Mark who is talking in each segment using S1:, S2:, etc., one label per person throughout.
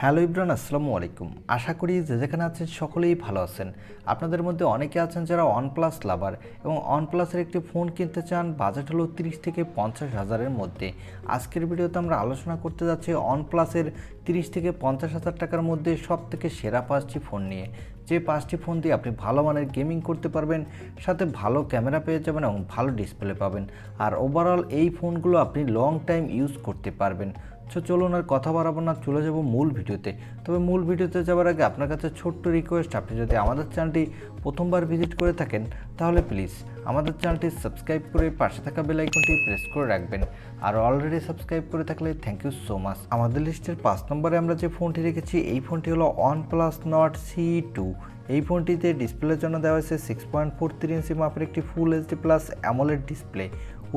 S1: Hello Ibran, আসসালামু আলাইকুম। আশা করি যে যেখানে আছেন সকলেই ভালো আছেন। আপনাদের মধ্যে অনেকে আছেন যারা ওয়ানপ্লাস লাভার এবং ওয়ানপ্লাসের একটি ফোন কিনতে চান, বাজেট হলো 30 থেকে 50 হাজারের মধ্যে। আজকের ভিডিওতে আমরা আলোচনা করতে যাচ্ছি ওয়ানপ্লাসের 30 থেকে 50 হাজার টাকার মধ্যে সব থেকে সেরা 5টি ফোন নিয়ে। যে 5টি ফোন দিয়ে আপনি ভালো মানের গেমিং করতে পারবেন, সাথে ভালো ক্যামেরা পেয়ে যাবেন এবং ভালো ডিসপ্লে পাবেন। আর ওভারঅল এই ফোনগুলো আপনি লং টাইম ইউজ করতে পারবেন। চলুন আর কথা বাড়াবো না, চলে যাব মূল ভিডিওতে। তবে মূল ভিডিওতে যাওয়ার আগে আপনার কাছে ছোট্ট রিকোয়েস্ট, আপনি যদি আমাদের চ্যানেলটি প্রথমবার ভিজিট করে থাকেন তাহলে প্লিজ আমাদের চ্যানেলটি সাবস্ক্রাইব করে পাশে থাকা বেল আইকনটি প্রেস করে রাখবেন। আর অলরেডি সাবস্ক্রাইব করে থাকলে থ্যাংক ইউ সো মাচ। আমাদের লিস্টের 5 নম্বরে আমরা যে ফোনটি রেখেছি, এই ফোনটি হলো OnePlus Nord C2। এই ফোনটিতে ডিসপ্লের জন্য দেওয়া হয়েছে 6.43 ইঞ্চি মাপের একটি full HD plus AMOLED display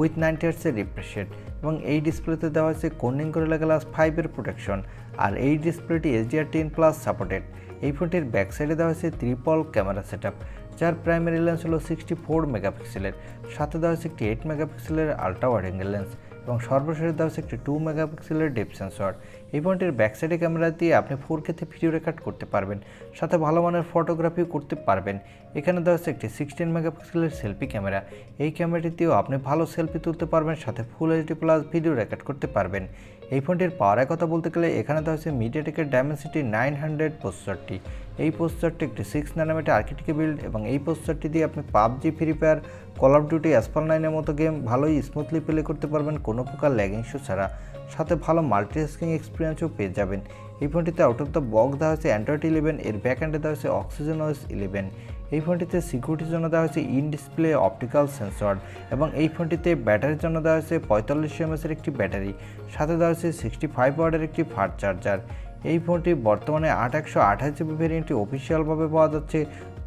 S1: with 90 হার্টজের রিফ্রেশ রেট এবং এই ডিসপ্লেতে দেওয়া হয়েছে কর্নিং গরিলা গ্লাস 5 এর প্রোটেকশন। আর এই ডিসপ্লেটি HDR10+ সাপোর্টেড। এই ফোনটির ব্যাক সাইডে দেওয়া হয়েছে ট্রিপল ক্যামেরা সেটআপ, যার প্রাইমারি লেন্স হলো 64 মেগাপিক্সেলের, সাথে দেওয়া হয়েছে একটি 8 মেগাপিক্সেলের আলট্রা ওয়াইড অ্যাঙ্গেল লেন্স এবং সর্বশেষ দেওয়া হয়েছে একটি 2 মেগাপিক্সেলের ডেপথ সেন্সর। এই ফোনটির ব্যাক সাইডে ক্যামেরা দিয়ে আপনি 4K তে ভিডিও রেকর্ড করতে পারবেন, সাথে ভালো মানের ফটোগ্রাফিও করতে পারবেন। এখানে দেওয়া হচ্ছে একটি 16 মেগাপিক্সেলের সেলফি ক্যামেরা। এই ক্যামেরাটি দিয়েও আপনি ভালো সেলফি তুলতে পারবেন, সাথে ফুল এইচডি প্লাস ভিডিও রেকর্ড করতে পারবেন। এই ফোনটির পাওয়ারের কথা বলতে গেলে এখানে দেওয়া হচ্ছে মিডিয়াটেকের ডায়মেনসিটি 900 প্রসেসরটি। এই প্রসেসরটি একটি 6 ন্যানোমিটার আর্কিটেক্টে বিল্ড এবং এই প্রসেসরটি দিয়ে আপনি PUBG, Free Fire, Call of Duty, Asphalt 9-এর মতো গেম ভালোই স্মুথলি প্লে করতে পারবেন কোনো প্রকার ল্যাগিং ইস্যু ছাড়া, সাথে ভালো মাল্টিটাস্কিং এক্সপিরিয়েন্সও পেয়ে যাবেন। এই ফোনটিতে আউট অফ দ্য বক্স দেওয়া হয়েছে অ্যান্ড্রয়েড 11, এর ব্যাক এন্ডে দেওয়া হয়েছে অক্সিজেন OS 11। এই ফোনটিতে সিকিউরিটির জন্য দেওয়া হয়েছে ইন ডিসপ্লে অপটিক্যাল সেন্সর এবং এই ফোনটিতে ব্যাটারির জন্য দেওয়া হয়েছে 4500 mAh এর একটি ব্যাটারি, সাথে দেওয়া হয়েছে 65 ওয়াটের একটি ফাস্ট চার্জার। এই ফোনটি বর্তমানে 8128 জিবি ভেরিয়েন্টটি অফিসিয়ালভাবে পাওয়া যাচ্ছে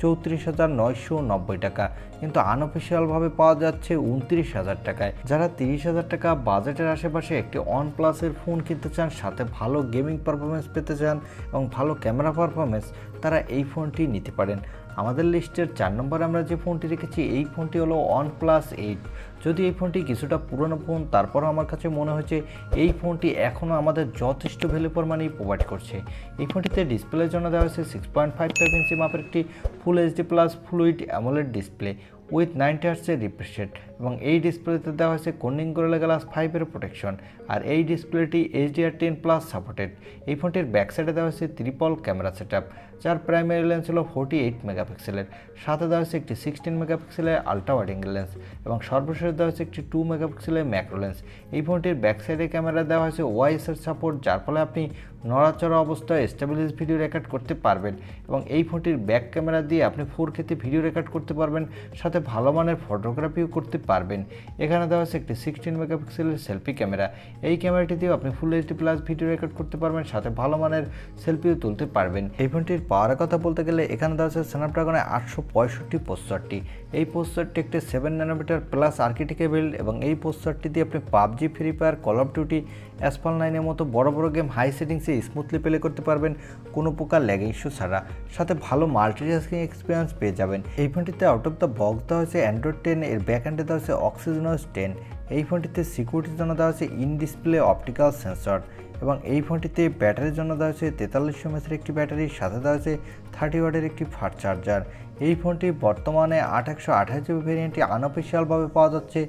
S1: 34,990 টাকা, কিন্তু আনঅফিসিয়ালভাবে পাওয়া যাচ্ছে 29,000 টাকায়। যারা 30,000 টাকা বাজেটের আশেপাশে একটি OnePlus-এর ফোন কিনতে চান, সাথে ভালো গেমিং পারফরমেন্স পেতে চান এবং ভালো ক্যামেরা পারফরমেন্স, তারা এই ফোনটি নিতে পারেন। আমাদের লিস্টের 4 নম্বরে আমরা যে ফোনটি রেখেছি, এই ফোনটি হলো OnePlus 8। যদি এই ফোনটি কিছুটা পুরনো ফোন, তারপরও আমার কাছে মনে হয়েছে এই ফোনটি এখনও আমাদের যথেষ্ট ভ্যালু ফর মানি প্রোভাইড করছে। এই ফোনটিতে ডিসপ্লের জন্য দেওয়া হয়েছে 6.55 ইঞ্চি মাপের একটি full HD plus fluid AMOLED display with 90 হার্টজের রিফ্রেশ রেট এবং এই ডিসপ্লেতে দেওয়া হয়েছে কর্নিং গরিলা গ্লাস 5 এর প্রোটেকশন। আর এই ডিসপ্লেটি HDR10+ সাপোর্টেড। এই ফোনটির ব্যাক সাইডে দেওয়া হয়েছে ট্রিপল ক্যামেরা সেটআপ, যার প্রাইমারি লেন্স হলো 48 মেগাপিক্সেলের, সাথে দেওয়া হয়েছে একটি 16 মেগাপিক্সেলের আলট্রা ওয়াইড অ্যাঙ্গেল লেন্স এবং সর্বশেষ দেওয়া হয়েছে একটি 2 মেগাপিক্সেলের ম্যাক্রো লেন্স। এই ফোনটির ব্যাক সাইডে ক্যামেরা দেওয়া হয়েছে OIS-এর সাপোর্ট, যার ফলে আপনি নড়াচড়া অবস্থায় স্টেবিলাইজ ভিডিও রেকর্ড করতে পারবেন এবং এই ফোনটির ব্যাক ক্যামেরা দিয়ে আপনি 4K তে ভিডিও রেকর্ড করতে পারবেন, সাথে ভালো মানের ফটোগ্রাফিও করতে পারবেন। এখানে দেওয়া হচ্ছে একটি 16 মেগাপিক্সেলের সেলফি ক্যামেরা। এই ক্যামেরাটি দিয়েও আপনি ফুল এইচডি প্লাস ভিডিও রেকর্ড করতে পারবেন, সাথে ভালো মানের সেলফিও তুলতে পারবেন। এই ফোনটির পাওয়ারের কথা বলতে গেলে এখানে দেওয়া হচ্ছে স্ন্যাপড্রাগনের 865 প্রসেসরটি। এই প্রসেসরটি একটি 7 ন্যানোমিটার প্লাস আর্কিটেক্টে বিল্ড এবং এই প্রসেসরটি দিয়ে আপনি PUBG, Free Fire, Call of Duty, Asphalt 9-এর মতো বড় বড় গেম হাই সেটিংসে স্মুথলি প্লে করতে পারবেন কোনো প্রকার ল্যাগিং ইস্যু ছাড়া, সাথে ভালো মাল্টিটাস্কিং এক্সপিরিয়েন্স পেয়ে যাবেন। এই ফোনটিতে আউট অফ দ্য বক্স দেওয়া হয়েছে অ্যান্ড্রয়েড 10, এর ব্যাক এন্ডে দেওয়া হয়েছে অক্সিজেন OS 10। এই ফোনটিতে সিকিউরিটির জন্য দেওয়া হয়েছে ইন ডিসপ্লে অপটিক্যাল সেন্সর এবং এই ফোনটিতে ব্যাটারির জন্য দেওয়া হয়েছে 4300 mAh এর একটি ব্যাটারি, সাথে দেওয়া হয়েছে 30 ওয়াটের একটি ফাস্ট চার্জার। এই ফোনটি বর্তমানে 8128 জিবি ভেরিয়েন্টটি আনঅফিসিয়ালভাবে পাওয়া যাচ্ছে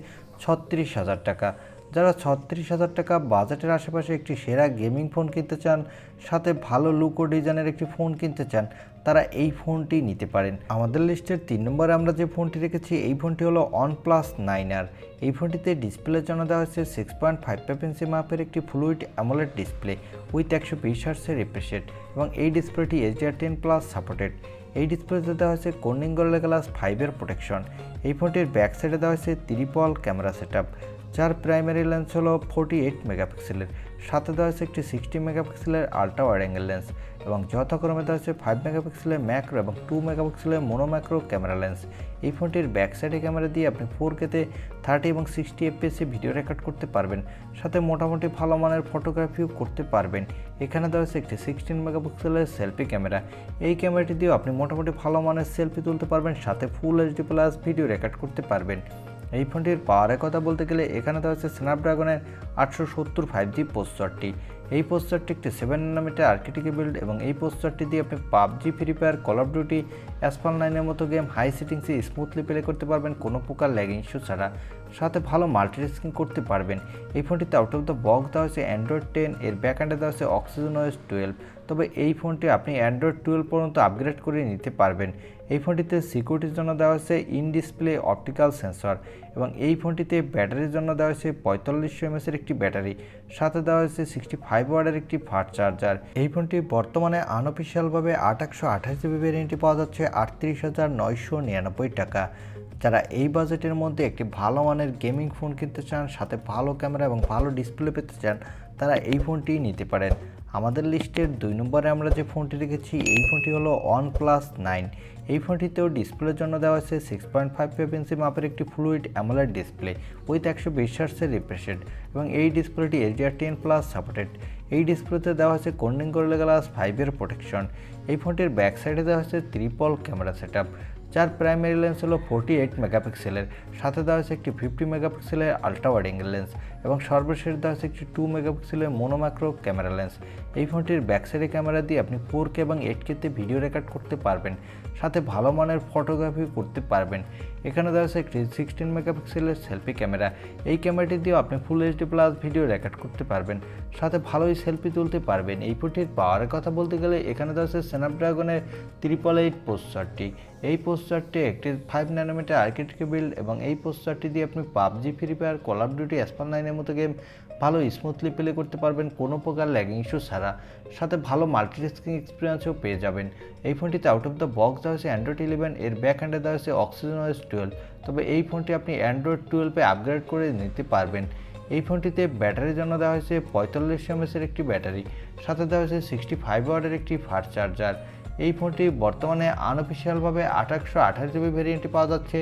S1: 36,000 টাকা। যারা 36,000 টাকা বাজেটের আশেপাশে একটি সেরা গেমিং ফোন কিনতে চান, সাথে ভালো লুক ও ডিজাইনের একটি ফোন কিনতে চান, তারা এই ফোনটি নিতে পারেন। আমাদের লিস্টের 3 নম্বরে আমরা যে ফোনটি রেখেছি, এই ফোনটি হলো OnePlus 9R। এই ফোনটিতে ডিসপ্লের জন্য দেওয়া হয়েছে 6.55 ইঞ্চি মাপের একটি ফ্লুইড অ্যামোলেড ডিসপ্লে উইথ 120 হার্টজের রিফ্রেশ রেট এবং এই ডিসপ্লেটি HDR10+ সাপোর্টেড। এই ডিসপ্লেতে দেওয়া হয়েছে কর্নিং গরিলা গ্লাস 5 এর প্রোটেকশন। এই ফোনটির ব্যাক সাইডে দেওয়া হয়েছে ট্রিপল ক্যামেরা সেটআপ, যার প্রাইমারি লেন্স হলো 48 মেগাপিক্সেলের, সাথে দেওয়া হয়েছে একটি 60 মেগাপিক্সেলের আলট্রা ওয়াইড অ্যাঙ্গেল লেন্স এবং যথাক্রমে দেওয়া হয়েছে 5 মেগাপিক্সেলের ম্যাক্রো এবং 2 মেগাপিক্সেলের মোনো ম্যাক্রো ক্যামেরা লেন্স। এই ফোনটির ব্যাক সাইডে ক্যামেরা দিয়ে আপনি 4K তে 30 এবং 60 FPS ভিডিও রেকর্ড করতে পারবেন, সাথে মোটামুটি ভালো মানের ফটোগ্রাফিও করতে পারবেন। এখানে দেওয়া হয়েছে একটি 16 মেগাপিক্সেলের সেলফি ক্যামেরা। এই ক্যামেরাটি দিয়েও আপনি মোটামুটি ভালো মানের সেলফি তুলতে পারবেন, সাথে ফুল এইচডি প্লাস ভিডিও রেকর্ড করতে পারবেন। এই ফোনটির পাওয়ারের কথা বলতে গেলে এখানে দেওয়া হচ্ছে স্ন্যাপড্রাগনের 870 5G প্রসেসরটি। এই প্রসেসরটি একটি 7 ন্যানোমিটার আর্কিটেক্টে বিল্ড এবং এই প্রসেসরটি দিয়ে আপনি PUBG, Free Fire, Call of duty, Asphalt 9 এর মতো গেম হাই সেটিংসে স্মুথলি প্লে করতে পারবেন কোনো প্রকার ল্যাগিং ইস্যু ছাড়া। সাথে ভালো মাল্টিটাস্কিং করতে পারবেন। এই ফোনটিতে আউট অফ দ্য বক্স দেওয়া হয়েছে অ্যান্ড্রয়েড 10, এর ব্যাক এন্ডে দেওয়া হয়েছে অক্সিজেনওএস 12। তবে এই ফোনটি আপনি অ্যান্ড্রয়েড 12 পর্যন্ত আপগ্রেড করে নিতে পারবেন। এই ফোনটিতে সিকিউরিটির জন্য দেওয়া হয়েছে ইন ডিসপ্লে অপটিক্যাল সেন্সর এবং এই ফোনটিতে ব্যাটারির জন্য দেওয়া হয়েছে 4500 mAh এর একটি ব্যাটারি, সাথে দেওয়া হয়েছে 65 ওয়াটের একটি ফাস্ট চার্জার। এই ফোনটি বর্তমানে আনঅফিসিয়ালভাবে 828GB ভ্যারিয়েন্টটি পাওয়া যাচ্ছে 38,999 টাকা। যারা এই বাজেটের মধ্যে একটি ভালো মানের গেমিং ফোন কিনতে চান, সাথে ভালো ক্যামেরা এবং ভালো ডিসপ্লে পেতে চান, তারা এই ফোনটি নিতে পারেন। আমাদের লিস্টের 2 নম্বরে আমরা যে ফোনটি রেখেছি এই ফোনটি হলো OnePlus 9। এই ফোনটিতেও ডিসপ্লের জন্য দেওয়া হয়েছে 6.55 ইঞ্চি মাপের একটি ফ্লুইড অ্যামোলেড ডিসপ্লে উইথ 120 হার্টজের রিফ্রেশ রেট এবং এই ডিসপ্লেটি HDR10+ সাপোর্টেড। এই ডিসপ্লেতে দেওয়া হয়েছে কোর্নিং গোরিলা গ্লাস 5 এর প্রোটেকশন। এই ফোনটির ব্যাক সাইডে দেওয়া হয়েছে ট্রিপল ক্যামেরা সেটআপ, যার প্রাইমারি লেন্স হলো 48 মেগাপিক্সেলের, সাথে দেওয়া হয়েছে একটি 50 মেগাপিক্সেলের আলট্রা ওয়াইড অ্যাঙ্গেল লেন্স এবং সর্বশেষ দেওয়া হয়েছে একটি 2 মেগাপিক্সেলের মোনোম্যাক্রো ক্যামেরা লেন্স। এই ফোনটির ব্যাক সাইডে ক্যামেরা দিয়ে আপনি 4K এবং 8K তে ভিডিও রেকর্ড করতে পারবেন, সাথে ভালো মানের ফটোগ্রাফি করতে পারবেন। এখানে দেওয়া হয়েছে একটি 16 মেগাপিক্সেলের সেলফি ক্যামেরা। এই ক্যামেরাটি দিয়েও আপনি ফুল এইচডি প্লাস ভিডিও রেকর্ড করতে পারবেন, সাথে ভালোই সেলফি তুলতে পারবেন। এই ফোনটির পাওয়ারের কথা বলতে গেলে এখানে দেওয়া হয়েছে স্ন্যাপড্রাগনের 888 প্রসেসরটি। এই প্রসেসরটি একটি 5 ন্যানোমিটার আর্কিটেক্টে বিল্ড এবং এই প্রসেসরটি দিয়ে আপনি PUBG, Free Fire, Call of duty, Asphalt 9 এর মতো গেম ভালো স্মুথলি প্লে করতে পারবেন কোনো প্রকার ল্যাগিং ইস্যু ছাড়া, সাথে ভালো মাল্টিটাস্কিং এক্সপিরিয়েন্সও পেয়ে যাবেন। এই ফোনটিতে আউট অফ দ্য বক্স দেওয়া হয়েছে অ্যান্ড্রয়েড 11, এর ব্যাক এন্ডে দেওয়া হয়েছে অক্সিজেনওএস 12। তবে এই ফোনটি আপনি অ্যান্ড্রয়েড 12-এ আপগ্রেড করে নিতে পারবেন। এই ফোনটিতে ব্যাটারির জন্য দেওয়া হয়েছে 4500 mAh এর একটি ব্যাটারি, সাথে দেওয়া হয়েছে 65 ওয়াটের একটি ফাস্ট চার্জার। এই ফোনটি বর্তমানে আনঅফিসিয়ালভাবে 828GB ভ্যারিয়েন্টটি পাওয়া যাচ্ছে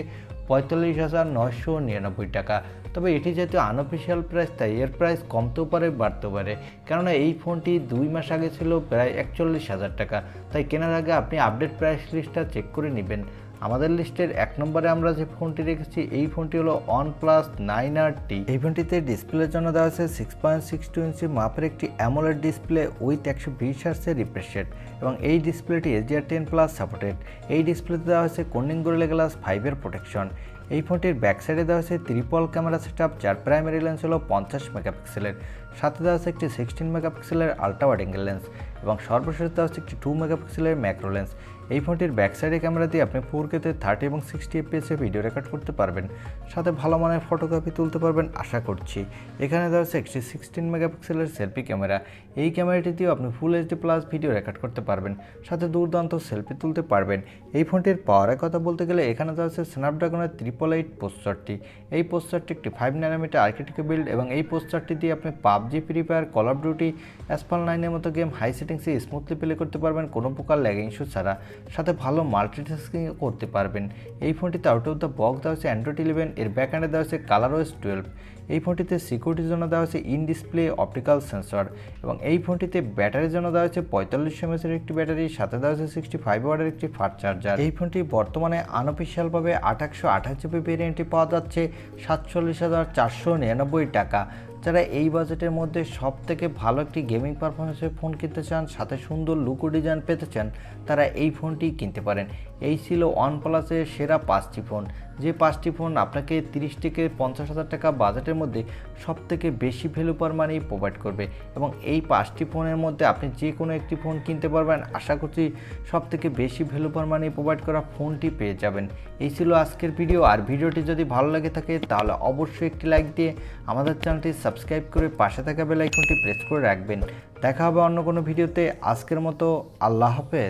S1: 45,999 টাকা। তবে এটি যেহেতু আনঅফিসিয়াল প্রাইস, তাই এর প্রাইস কমতেও পারে বাড়তেও পারে, কেননা এই ফোনটি 2 মাস আগে ছিল প্রায় 41,000 টাকা। তাই কেনার আগে আপনি আপডেট প্রাইস লিস্টটা চেক করে নেবেন। আমাদের লিস্টের 1 নম্বরে আমরা যে ফোনটি রেখেছি এই ফোনটি হলো OnePlus 9RT। এই ফোনটিতে ডিসপ্লের জন্য দেওয়া হয়েছে 6.62 ইঞ্চি মাপের একটি অ্যামোলেড ডিসপ্লে উইথ 120 হার্টজের রিফ্রেশ রেট এবং এই ডিসপ্লেটি HDR10+ সাপোর্টেড। এই ডিসপ্লেতে দেওয়া হয়েছে কোর্নিং গোরিলা গ্লাস 5 এর প্রোটেকশন। এই ফোনটির ব্যাক সাইডে দেওয়া হয়েছে ট্রিপল ক্যামেরা সেটআপ, যার প্রাইমারি লেন্স হলো 50 মেগাপিক্সেলের, সাথে দেওয়া হয়েছে একটি 16 মেগাপিক্সেলের আলট্রা ওয়াইড অ্যাঙ্গেল লেন্স এবং সর্বশেষ দেওয়া হচ্ছে একটি 2 মেগাপিক্সেলের ম্যাক্রো লেন্স। এই ফোনটির ব্যাক সাইডে ক্যামেরা দিয়ে আপনি 4K তে 30 এবং 60 FPS এ ভিডিও রেকর্ড করতে পারবেন, সাথে ভালো মানের ফটোগ্রাফি তুলতে পারবেন আশা করছি। এখানে দেওয়া হচ্ছে একটি 16 মেগাপিক্সেলের সেলফি ক্যামেরা। এই ক্যামেরাটি দিয়েও আপনি ফুল এইচডি প্লাস ভিডিও রেকর্ড করতে পারবেন, সাথে দুর্দান্ত সেলফি তুলতে পারবেন। এই ফোনটির পাওয়ারের কথা বলতে গেলে এখানে দেওয়া হচ্ছে স্ন্যাপড্রাগনের 888 প্রসেসরটি। এই প্রসেসরটি একটি 5 ন্যানোমিটার আর্কিটেক্টে বিল্ড এবং এই প্রসেসরটি দিয়ে আপনি PUBG, Free Fire, Call of duty, Asphalt 9 এর মতো গেম হাই সেটিংসে স্মুথলি প্লে করতে পারবেন কোনো প্রকার ল্যাগিং ইস্যু ছাড়া, সাথে ভালো মাল্টিটাস্কিং করতে পারবেন। এই ফোনটিতে আউট অফ দ্য বক্স দেওয়া হচ্ছে অ্যান্ড্রয়েড 11, এর ব্যাক এন্ডে দেওয়া হচ্ছে কালারওএস 12। এই ফোনটিতে সিকিউরিটির জন্য দেওয়া হয়েছে ইন ডিসপ্লে অপটিক্যাল সেন্সর এবং এই ফোনটিতে ব্যাটারির জন্য দেওয়া হয়েছে 4500 mAh এর একটি ব্যাটারি, সাথে দেওয়া হয়েছে 65 ওয়াটের একটি ফাস্ট চার্জার। এই ফোনটি বর্তমানে আনঅফিসিয়ালভাবে 828GB ভ্যারিয়েন্টটি পাওয়া যাচ্ছে 47,499 টাকা। যারা এই বাজেটের মধ্যে সবথেকে ভালো একটি গেমিং পারফরমেন্সের ফোন কিনতে চান, সাথে সুন্দর লুক ও ডিজাইন পেতে চান, তারা এই ফোনটি কিনতে পারেন। এই ছিল ওয়ানপ্লাসের সেরা 5টি ফোন, যে 5টি ফোন আপনাকে 30 থেকে 50,000 টাকা বাজেটের মধ্যে সবথেকে বেশি ভ্যালু পার মানি প্রোভাইড করবে এবং এই 5টি ফোনের মধ্যে আপনি যে কোনো একটি ফোন কিনতে পারবেন। আশা করছি সবথেকে বেশি ভ্যালু পার মানি প্রোভাইড করা ফোনটি পেয়ে যাবেন। এই ছিল আজকের ভিডিও। আর ভিডিওটি যদি ভালো লাগে থাকে তাহলে অবশ্যই একটি লাইক দিয়ে আমাদের চ্যানেলটি সাবস্ক্রাইব করে পাশে থাকা বেল আইকনটি প্রেস করে রাখবেন। দেখা হবে অন্য কোনো ভিডিওতে। আজকের মতো আল্লাহ হাফেজ।